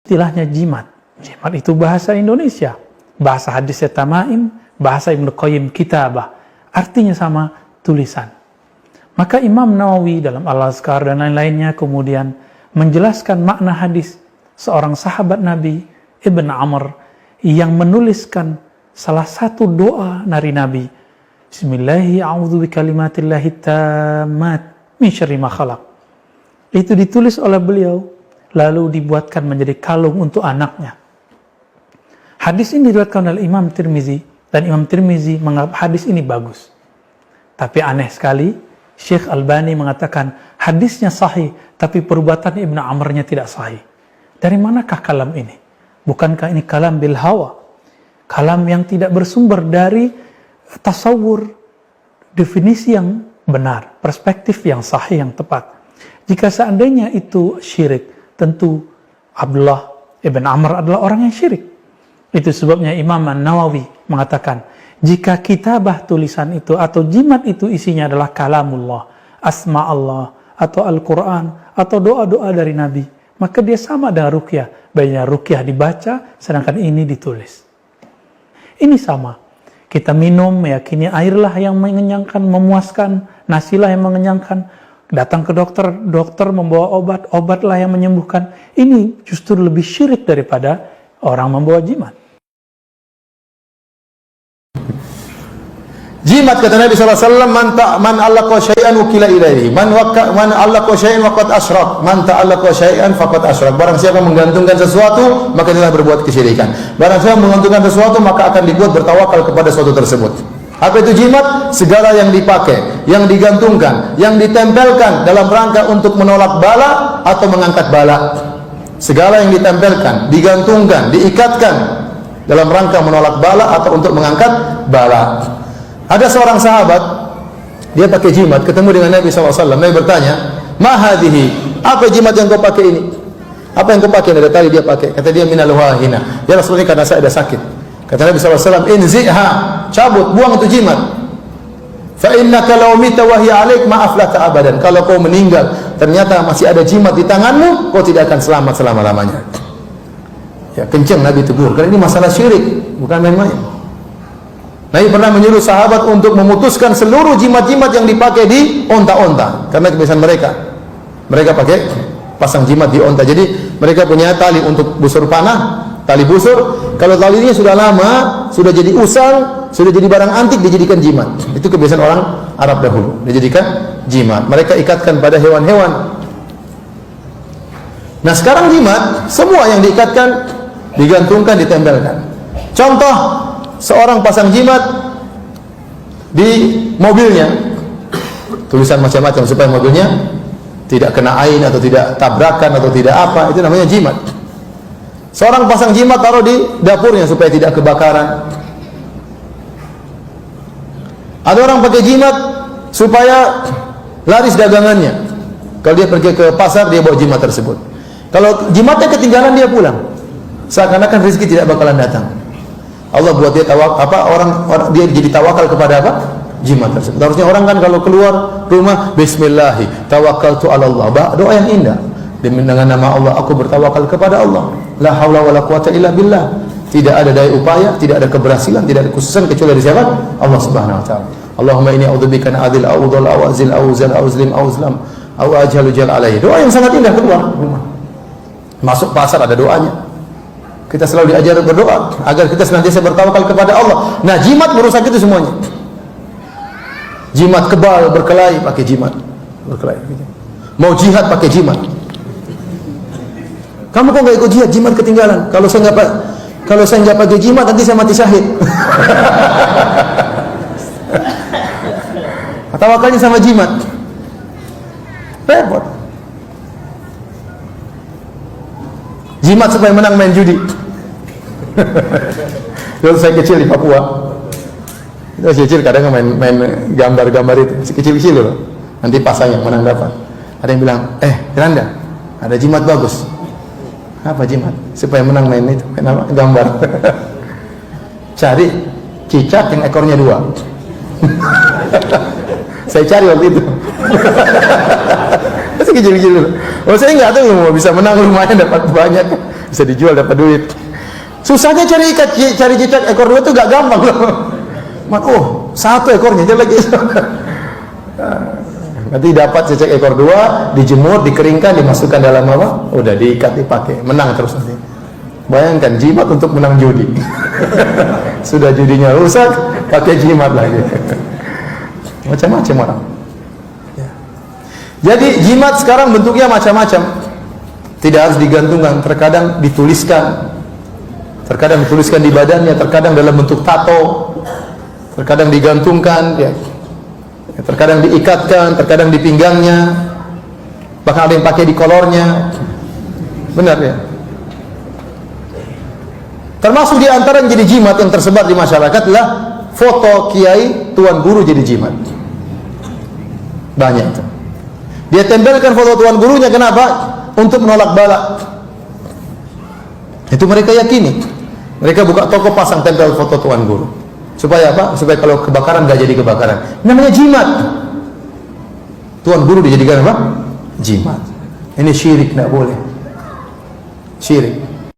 Istilahnya jimat. Jimat itu bahasa Indonesia. Bahasa hadisnya tamaim, bahasa Ibnu Qayyim kitabah. Artinya sama, tulisan. Maka Imam Nawawi dalam Al-Azkar dan lain-lainnya kemudian menjelaskan makna hadis seorang sahabat Nabi, Ibn Amr, yang menuliskan salah satu doa dari Nabi. Bismillahi a'udzu bikalimatillahi tammat min syarri ma khalaq. Itu ditulis oleh beliau, lalu dibuatkan menjadi kalung untuk anaknya. Hadis ini diriwayatkan oleh Imam Tirmizi, dan Imam Tirmizi menganggap hadis ini bagus. Tapi aneh sekali, Syekh Albani mengatakan hadisnya sahih, tapi perbuatan Ibnu Amrnya tidak sahih. Dari manakah kalam ini? Bukankah ini kalam bil hawa? Kalam yang tidak bersumber dari tasawur, definisi yang benar, perspektif yang sahih, yang tepat. Jika seandainya itu syirik, tentu Abdullah ibn Amr adalah orang yang syirik. Itu sebabnya Imam An-Nawawi mengatakan, jika kitabah tulisan itu atau jimat itu isinya adalah kalamullah, asma Allah, atau Al-Quran, atau doa-doa dari Nabi, maka dia sama dengan ruqyah. Baiknya ruqyah dibaca, sedangkan ini ditulis. Ini sama. Kita minum, meyakini airlah yang mengenyangkan, memuaskan, nasilah yang mengenyangkan. Datang ke dokter, dokter membawa obat, obatlah yang menyembuhkan. Ini justru lebih syirik daripada orang membawa jimat. Jimat, kata Nabi SAW, man allaqa syai'an wukila ilaihi, man allaqa syai'an waqad asyrak, man ta'allaqa syai'an faqad asyrak. Barang siapa menggantungkan sesuatu, maka dia telah berbuat kesyirikan. Barang siapa menggantungkan sesuatu, maka akan dibuat bertawakal kepada sesuatu tersebut. Apa itu jimat? Segala yang dipakai, yang digantungkan, yang ditempelkan dalam rangka untuk menolak bala atau mengangkat bala. Segala yang ditempelkan, digantungkan, diikatkan dalam rangka menolak bala atau untuk mengangkat bala. Ada seorang sahabat, dia pakai jimat, ketemu dengan Nabi SAW. Nabi bertanya, ma hadhihi, apa jimat yang kau pakai ini? Apa yang kau pakai? Dari tadi dia pakai. Kata dia, minal wahina. Ya Rasulullah, karena saya ada sakit. Kata Nabi SAW, inzi'ha, cabut, buang itu jimat. Fa innaka law mita wa hiya 'alaik ma aflata abadan. Kalau kau meninggal, ternyata masih ada jimat di tanganmu, kau tidak akan selamat selama-lamanya. Ya, kencang Nabi tegur, karena ini masalah syirik, bukan main-main. Nabi pernah menyuruh sahabat untuk memutuskan seluruh jimat-jimat yang dipakai di onta-onta, karena kebiasaan mereka pakai pasang jimat di onta. Jadi mereka punya tali untuk busur panah, tali busur. Kalau talinya sudah lama, sudah jadi usang, sudah jadi barang antik, dijadikan jimat. Itu kebiasaan orang Arab dahulu, dijadikan jimat. Mereka ikatkan pada hewan-hewan. Nah sekarang jimat, semua yang diikatkan, digantungkan, ditempelkan. Contoh, seorang pasang jimat di mobilnya, tulisan macam-macam supaya mobilnya tidak kena air atau tidak tabrakan atau tidak apa, itu namanya jimat. Seorang pasang jimat taruh di dapurnya supaya tidak kebakaran. Ada orang pakai jimat supaya laris dagangannya. Kalau dia pergi ke pasar, dia bawa jimat tersebut. Kalau jimatnya ketinggalan, dia pulang, seakan-akan rezeki tidak bakalan datang. Allah buat dia orang dia jadi tawakal kepada apa? Jimat tersebut. Harusnya orang kan kalau keluar rumah, bismillahi tawakkaltu 'ala Allah, doa yang indah. Dengan nama Allah aku bertawakal kepada Allah. La haula wala quwata illa billah. Tidak ada daya upaya, tidak ada keberhasilan, tidak ada kekhususan kecuali dari siapa? Allah Subhanahu wa taala. Allahumma inni a'udzubika min adil a'udzal awazil auzal auzlim auzlam au ajhalu jal alaihi. Doa yang sangat indah keluar rumah. Masuk pasar ada doanya. Kita selalu diajar berdoa agar kita senantiasa bertawakal kepada Allah. Nah, jimat merusak itu semuanya. Jimat kebal berkelahi pakai jimat, berkelahi. Mau jihad pakai jimat. Kamu kok nggak ikut jihad? Jimat ketinggalan. Kalau saya nggak pakai jimat, nanti saya mati syahid. Tawakalnya sama jimat. Repot. Jimat supaya menang main judi. Dulu saya kecil di Papua, itu kecil kadang main gambar-gambar itu, kecil-kecil loh. Nanti pasang yang menang dapat. Ada yang bilang, Randa, ada jimat bagus. Apa jimat? Supaya menang main itu, main gambar. Cari cicak yang ekornya 2. Saya cari waktu itu. Masih kecil-kecil. Oh, saya nggak tahu mau bisa menang, lumayan dapat banyak. Bisa dijual dapat duit. Susahnya cari cicak ekor 2 itu gak gampang loh. Oh, 1 ekornya aja lagi. Nanti dapat cicak ekor 2, dijemur, dikeringkan, dimasukkan dalam apa? Udah diikat, dipakai, menang terus nanti. Bayangkan jimat untuk menang judi. Sudah judinya rusak, pakai jimat lagi. Macam-macam orang. Jadi jimat sekarang bentuknya macam-macam. Tidak harus digantungkan, terkadang dituliskan. Terkadang dituliskan di badannya, terkadang dalam bentuk tato, terkadang digantungkan, ya. Terkadang diikatkan, terkadang di pinggangnya, bahkan ada yang pakai di kolornya. Benar ya? Termasuk di antara yang jadi jimat yang tersebar di masyarakat adalah foto kiai tuan guru jadi jimat. Banyak itu. Dia tempelkan foto tuan gurunya, kenapa? Untuk menolak bala. Itu mereka yakini. Mereka buka toko, pasang tempel foto tuan guru. Supaya apa? Supaya kalau kebakaran gak jadi kebakaran. Namanya jimat. Tuan guru dijadikan apa? Jimat. Ini syirik, tidak boleh. Syirik.